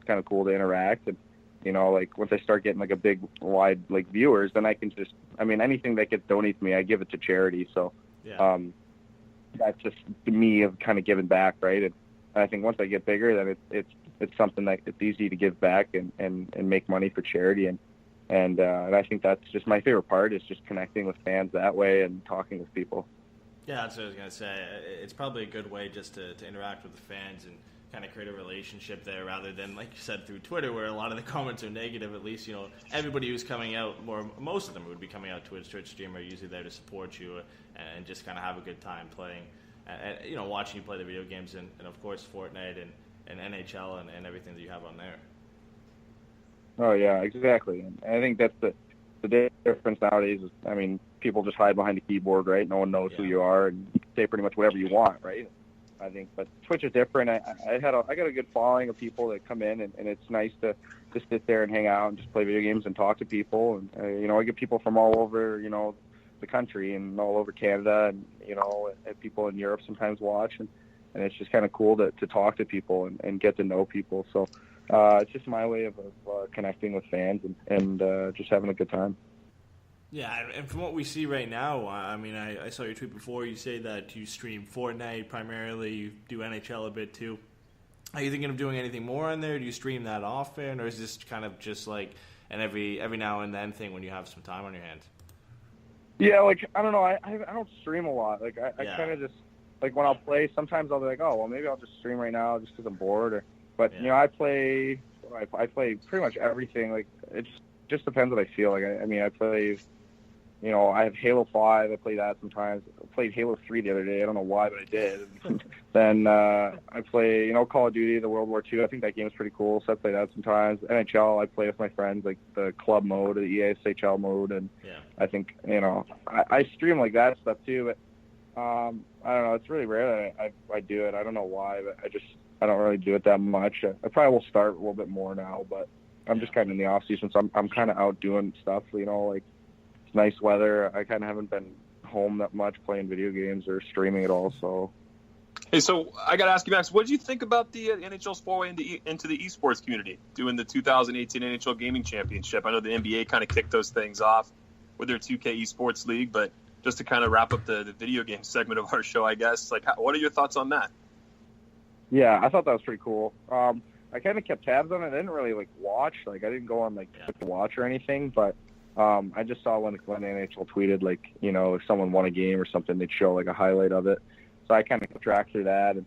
kind of cool to interact. And, like once I start getting like a big wide like viewers, then I can just, anything that gets donated to me, I give it to charity. So, that's just me of kind of giving back. Right. And I think once I get bigger, then it's something that it's easy to give back and make money for charity. And I think that's just my favorite part, is just connecting with fans that way and talking with people. Yeah, that's what I was going to say. It's probably a good way just to interact with the fans and kind of create a relationship there, rather than, like you said, through Twitter, where a lot of the comments are negative. At least, everybody who's coming out, most of them would be coming out to a Twitch stream are usually there to support you and just kind of have a good time playing, and watching you play the video games, and of course Fortnite and NHL and everything that you have on there. Oh yeah, exactly. And I think that's the difference nowadays is, people just hide behind the keyboard, right? No one knows who you are, and you can say pretty much whatever you want, right? I think, but Twitch is different. I got a good following of people that come in, and it's nice to just sit there and hang out and just play video games and talk to people. And I get people from all over, the country and all over Canada, and and people in Europe sometimes watch, and it's just kind of cool to talk to people and get to know people. So it's just my way of connecting with fans and just having a good time. Yeah, and from what we see right now, I saw your tweet before. You say that you stream Fortnite primarily. You do NHL a bit too. Are you thinking of doing anything more on there? Do you stream that often, or is this kind of just like an every now and then thing when you have some time on your hands? Yeah, I don't know. I don't stream a lot. I kind of just, when I'll play, sometimes I'll be like, oh, well, maybe I'll just stream right now just because I'm bored. But I play pretty much everything. It just depends what I feel like. I play. I have Halo 5. I play that sometimes. I played Halo 3 the other day. I don't know why, but I did. Then I play, Call of Duty, the World War II. I think that game is pretty cool, so I play that sometimes. NHL, I play with my friends, like the club mode or the EASHL mode. And I think, I stream like that stuff too. But I don't know. It's really rare that I do it. I don't know why, but I don't really do it that much. I probably will start a little bit more now, but I'm just kind of in the off season, so I'm kind of out doing stuff, it's nice weather. I kind of haven't been home that much playing video games or streaming at all. So, hey, so I got to ask you, Max, what did you think about the NHL's foray into the esports community, doing the 2018 NHL Gaming Championship? I know the NBA kind of kicked those things off with their 2K Esports League, but just to kind of wrap up the video game segment of our show, I guess, what are your thoughts on that? Yeah, I thought that was pretty cool. I kind of kept tabs on it. I didn't really watch. I didn't go on to watch or anything, but I just saw when the NHL tweeted if someone won a game or something, they'd show a highlight of it. So I kind of tracked through that, and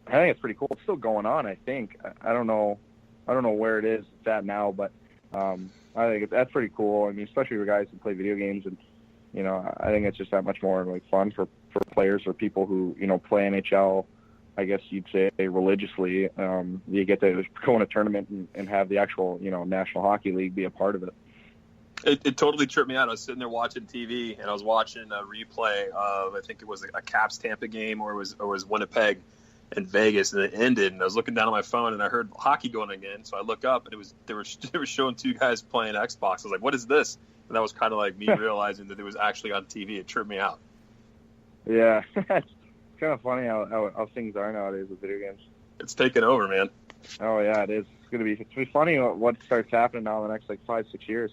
I think it's pretty cool. It's still going on, I think. I don't know where it is it's at now, but I think that's pretty cool. Especially for guys who play video games, and I think it's just that much more fun for players or people who play NHL. I guess you'd say religiously. You get to go in a tournament and have the actual National Hockey League be a part of it. It totally tripped me out. I was sitting there watching TV, and I was watching a replay of, I think it was a Caps Tampa game, or it was Winnipeg and Vegas, and it ended. And I was looking down on my phone, and I heard hockey going again. So I look up, and they were showing two guys playing Xbox. I was like, "What is this?" And that was kind of like me realizing that it was actually on TV. It tripped me out. Yeah, it's kind of funny how things are nowadays with video games. It's taking over, man. Oh yeah, it is. It's gonna be funny what starts happening now in the next 5-6 years.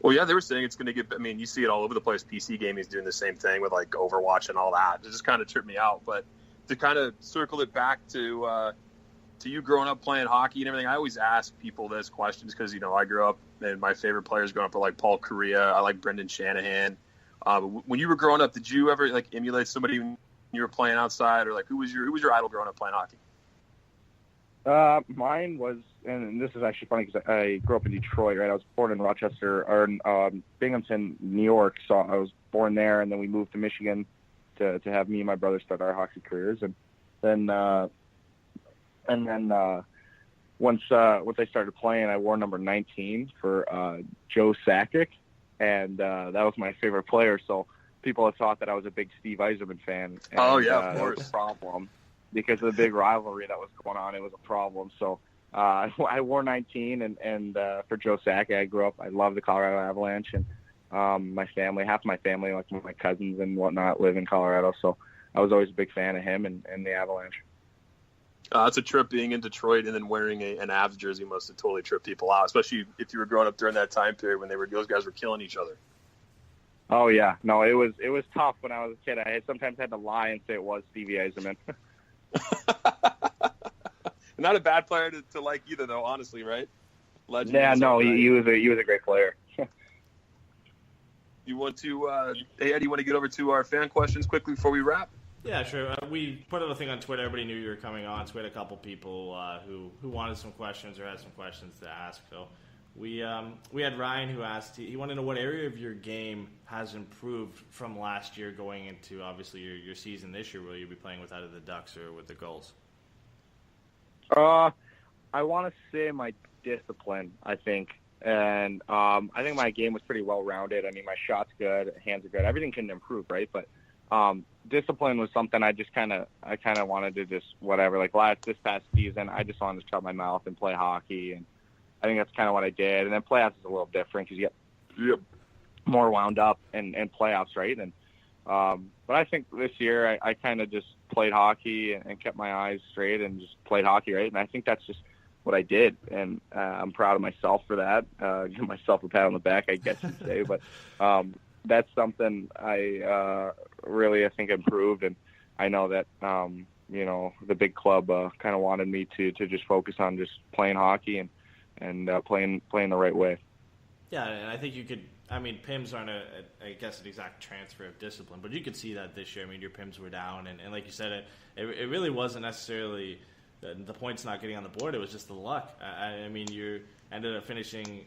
Well, yeah, they were saying it's going to get. You see it all over the place. PC gaming is doing the same thing with Overwatch and all that. It just kind of tripped me out. But to kind of circle it back to you growing up playing hockey and everything, I always ask people this question because I grew up and my favorite players growing up are Paul Kariya. I like Brendan Shanahan. When you were growing up, did you ever emulate somebody when you were playing outside, or who was your idol growing up playing hockey? Mine was, and this is actually funny because I grew up in Detroit, right? I was born in Rochester, or Binghamton, New York. So I was born there, and then we moved to Michigan to have me and my brother start our hockey careers. And then once I started playing, I wore number 19 for Joe Sakic, and that was my favorite player. So people have thought that I was a big Steve Yzerman fan. And, of course. That was a problem. Because of the big rivalry that was going on, it was a problem. So I wore 19, and for Joe Sakic, I grew up. I love the Colorado Avalanche, and my family, half my family, my cousins and whatnot, live in Colorado. So I was always a big fan of him and the Avalanche. It's a trip being in Detroit and then wearing an Avs jersey must have totally tripped people out, especially if you were growing up during that time period when those guys were killing each other. Oh yeah, no, it was tough when I was a kid. I sometimes had to lie and say it was Stevie Yzerman. Not a bad player to like either, though. Honestly, right? Legend. Yeah, no, he was a great player. You want to, hey Eddie, you want to get over to our fan questions quickly before we wrap? Yeah, sure. We put out a thing on Twitter. Everybody knew you were coming on, so we had a couple people who wanted some questions or had some questions to ask. So we had Ryan who asked, he wanted to know what area of your game has improved from last year going into, obviously, your season this year. Will you be playing with either the Ducks or with the Gulls? I want to say my discipline, I think. And I think my game was pretty well-rounded. I mean, my shot's good, hands are good. Everything can improve, right? But discipline was something I kind of wanted to just whatever. Like this past season, I just wanted to shut my mouth and play hockey, and I think that's kind of what I did. And then playoffs is a little different because you get more wound up in playoffs, right? And but I think this year I kind of just played hockey and kept my eyes straight and just played hockey, right? And I think that's just what I did, and I'm proud of myself for that. Give myself a pat on the back, I guess you'd say, but that's something I really, I think, improved, and I know that the big club kind of wanted me to just focus on just playing hockey and playing the right way. Yeah, and I think you could. I mean, PIMs aren't an exact transfer of discipline, but you could see that this year. I mean, your PIMs were down, and like you said, it really wasn't necessarily the points not getting on the board. It was just the luck. I mean, you ended up finishing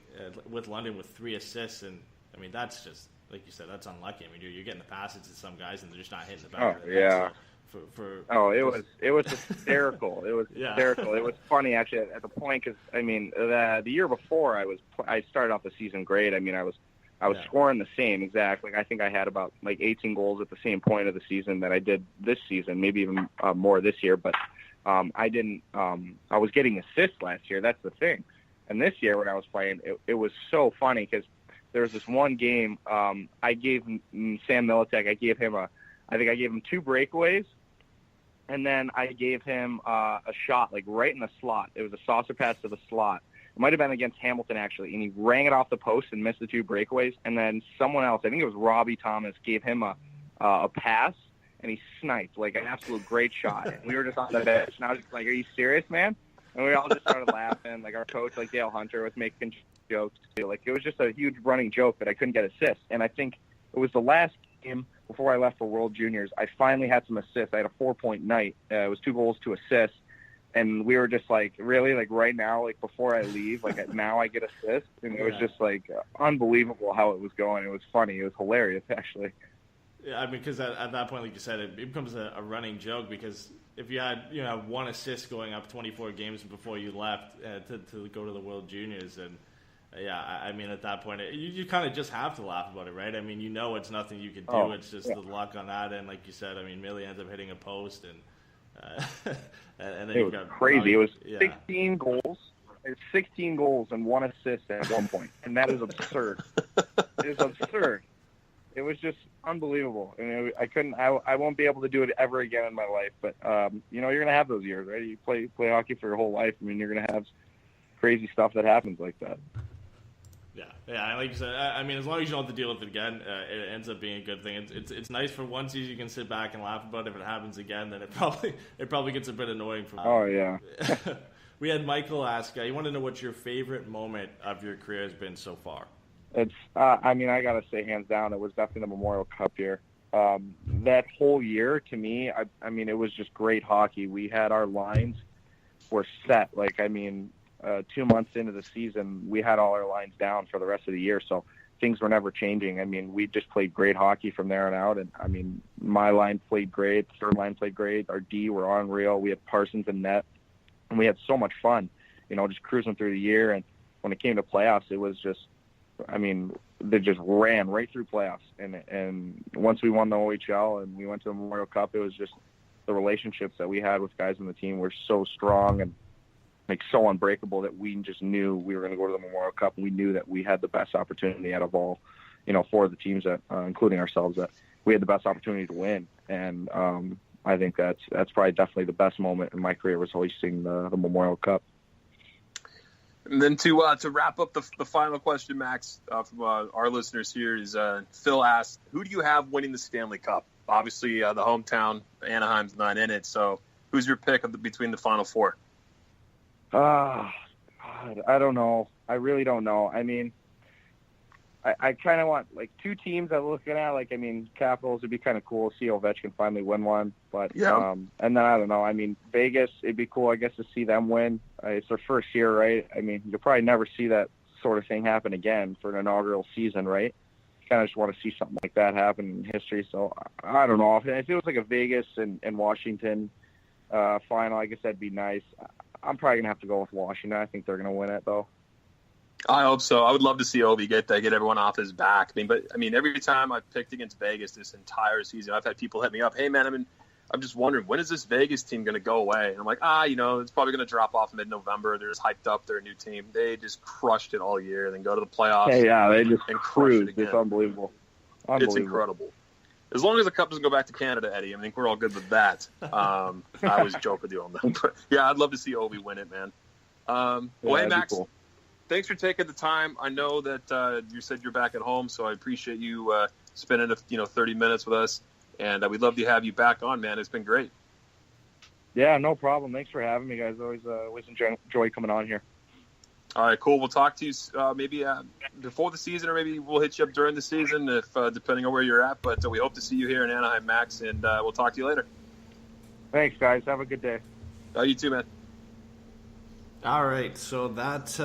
with London with 3 assists, and I mean, that's just, like you said, that's unlucky. I mean, you're getting the passes to some guys, and they're just not hitting the back of the net. So it was hysterical. It was hysterical. It was funny actually at the point because I mean the year before I started off the season great. I mean I was scoring the same exact. Like I think I had about 18 goals at the same point of the season that I did this season, maybe even more this year. But I didn't. I was getting assists last year. That's the thing. And this year when I was playing, it was so funny because there was this one game. I gave Sam Militek. I gave him 2 breakaways. And then I gave him a shot, right in the slot. It was a saucer pass to the slot. It might have been against Hamilton, actually. And he rang it off the post and missed the 2 breakaways. And then someone else, I think it was Robbie Thomas, gave him a pass, and he sniped, an absolute great shot. And we were just on the bench. And I was just like, are you serious, man? And we all just started laughing. Our coach, Dale Hunter, was making jokes, too. It was just a huge running joke that I couldn't get assists. And I think it was the last game before I left for World Juniors, I finally had some assists. I had a 4-point night. It was 2 goals, 2 assists. And we were just really, right now, before I leave, now I get assists. And it was just, unbelievable how it was going. It was funny. It was hilarious, actually. Yeah, I mean, because at that point, like you said, it becomes a running joke because if you had, 1 assist going up 24 games before you left to go to the World Juniors, and yeah, I mean, at that point, you kind of just have to laugh about it, right? I mean, it's nothing you can do. It's just the luck on that end. Like you said, I mean, Millie ends up hitting a post, and then it was crazy. It was 16 goals. It's 16 goals and 1 assist at one point, and that is absurd. It is absurd. It was just unbelievable, and I won't be able to do it ever again in my life. But you're gonna have those years, right? You play hockey for your whole life. I mean, you're gonna have crazy stuff that happens like that. Yeah, and like you said, I mean, as long as you don't have to deal with it again, it ends up being a good thing. It's nice for one season you can sit back and laugh about it. If it happens again, then it probably gets a bit annoying. Oh yeah. We had Michael ask, you want to know what your favorite moment of your career has been so far? It's, I mean, I gotta say, hands down, it was definitely the Memorial Cup year. That whole year, to me, I mean, it was just great hockey. We had our lines were set. 2 months into the season, we had all our lines down for the rest of the year, so things were never changing. I mean, we just played great hockey from there on out, and, I mean, my line played great, the third line played great, our D were unreal, we had Parsons in net, and we had so much fun, just cruising through the year, and when it came to playoffs, it was just, I mean, they just ran right through playoffs, and once we won the OHL and we went to the Memorial Cup, it was just the relationships that we had with guys on the team were so strong and so unbreakable that we just knew we were going to go to the Memorial Cup, and we knew that we had the best opportunity out of all, 4 of the teams that, including ourselves, that we had the best opportunity to win. And I think that's probably definitely the best moment in my career was hoisting the Memorial Cup. And then to wrap up the final question, Max, from our listeners here is Phil asked, who do you have winning the Stanley Cup? Obviously, the hometown, Anaheim's not in it, so who's your pick between the final four? God, I don't know. I really don't know. I mean, I kind of want, like, two teams I'm looking at. Like, I mean, Capitals would be kind of cool to see Ovechkin finally win one. But, yeah. And then, I don't know. I mean, Vegas, it'd be cool, I guess, to see them win. It's their first year, right? I mean, you'll probably never see that sort of thing happen again for an inaugural season, right? Kind of just want to see something like that happen in history. So, I don't know. If it was like a Vegas and Washington final, I guess that'd be nice. I'm probably going to have to go with Washington. I think they're going to win it, though. I hope so. I would love to see Ovi get everyone off his back. I mean, every time I've picked against Vegas this entire season, I've had people hit me up. Hey, man, I'm just wondering, when is this Vegas team going to go away? And I'm like, it's probably going to drop off mid-November. They're just hyped up. They're a new team. They just crushed it all year, and then go to the playoffs. Hey, yeah, they just cruise it. It's unbelievable. It's incredible. As long as the Cup doesn't go back to Canada, Eddie, I think we're all good with that. I always joke with you on that. But, yeah, I'd love to see Ovi win it, man. Hey, Max. Cool. Thanks for taking the time. I know that you said you're back at home, so I appreciate you spending 30 minutes with us, and we'd love to have you back on, man. It's been great. Yeah, no problem. Thanks for having me, guys. Always enjoy coming on here. All right, cool. We'll talk to you maybe before the season, or maybe we'll hit you up during the season, if depending on where you're at. But we hope to see you here in Anaheim, Max, and we'll talk to you later. Thanks, guys. Have a good day. You too, man. All right, so that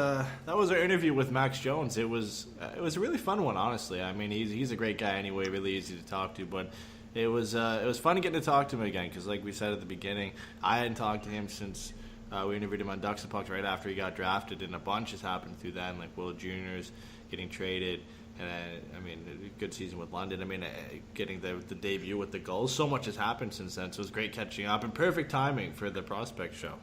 was our interview with Max Jones. It was a really fun one, honestly. I mean, he's a great guy anyway, really easy to talk to. But it was fun getting to talk to him again because, like we said at the beginning, I hadn't talked to him since we interviewed him on Ducks and Pucks right after he got drafted, and a bunch has happened through then, like Will Jr.'s getting traded, and I mean, a good season with London. I mean, getting the debut with the goals. So much has happened since then. So it was great catching up and perfect timing for the Prospect Show.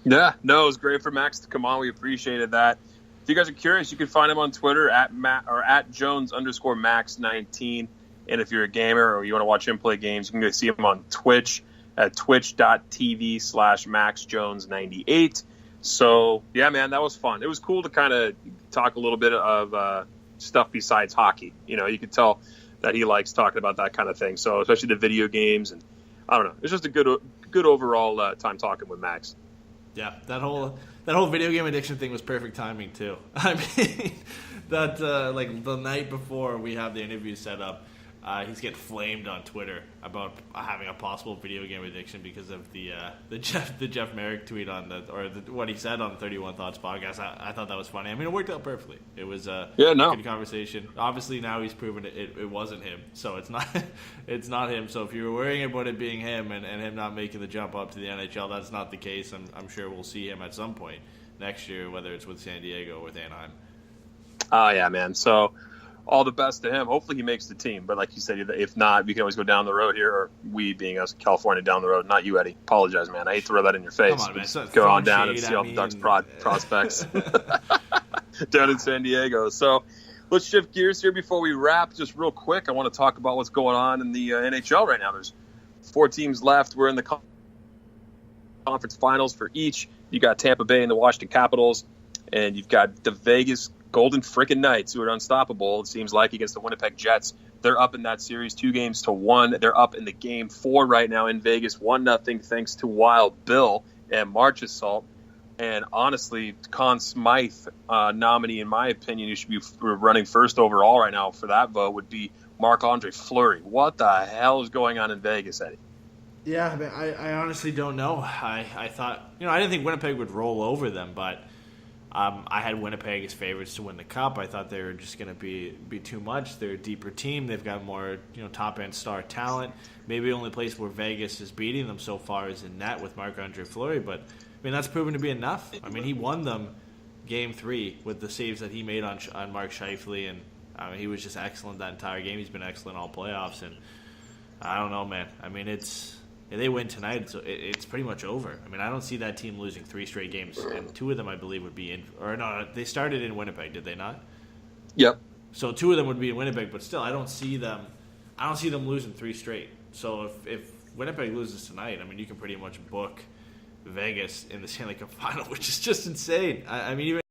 Yeah, no, it was great for Max to come on. We appreciated that. If you guys are curious, you can find him on Twitter at Jones_Max19. And if you're a gamer or you want to watch him play games, you can go see him on Twitch at twitch.tv/MaxJones98. So, yeah, man, that was fun. It was cool to kind of talk a little bit of stuff besides hockey. You could tell that he likes talking about that kind of thing. So, especially the video games. And I don't know. It's just a good overall time talking with Max. Yeah, that whole video game addiction thing was perfect timing too. I mean, that like the night before we have the interview set up, he's getting flamed on Twitter about having a possible video game addiction because of the Jeff Merrick tweet on what he said on the 31 Thoughts podcast. I thought that was funny. I mean, it worked out perfectly. It was a good conversation. Obviously, now he's proven it wasn't him, so it's not him. So if you were worrying about it being him and him not making the jump up to the NHL, that's not the case. I'm sure we'll see him at some point next year, whether it's with San Diego or with Anaheim. Oh yeah, man. So all the best to him. Hopefully he makes the team. But like you said, if not, we can always go down the road here, or we being us, California, down the road. Not you, Eddie. Apologize, man. I hate to throw that in your face. Come on, man. So go on down and see all the Ducks prospects down in San Diego. So let's shift gears here before we wrap. Just real quick, I want to talk about what's going on in the NHL right now. There's 4 teams left. We're in the conference finals for each. You got Tampa Bay and the Washington Capitals, and you've got the Vegas Golden frickin' Knights, who are unstoppable, it seems like, against the Winnipeg Jets. They're up in that series 2-1. They're up in the game 4 right now in Vegas, 1-0, thanks to Wild Bill and Marchessault. And honestly, Conn Smythe nominee, in my opinion, who should be running first overall right now for that vote, would be Marc-Andre Fleury. What the hell is going on in Vegas, Eddie? Yeah, I mean, I honestly don't know. I thought, I didn't think Winnipeg would roll over them, but I had Winnipeg as favorites to win the Cup. I thought they were just going to be too much. They're a deeper team. They've got more top-end star talent. Maybe the only place where Vegas is beating them so far is in net with Marc-Andre Fleury. But, I mean, that's proven to be enough. I mean, he won them Game 3 with the saves that he made on Mark Scheifele. And he was just excellent that entire game. He's been excellent all playoffs. And I don't know, man. I mean, if they win tonight, it's pretty much over. I mean, I don't see that team losing 3 straight games, and 2 of them, I believe, would be in. Or no, they started in Winnipeg, did they not? Yep. So 2 of them would be in Winnipeg, but still, I don't see them losing 3 straight. So if Winnipeg loses tonight, I mean, you can pretty much book Vegas in the Stanley Cup final, which is just insane. I mean, even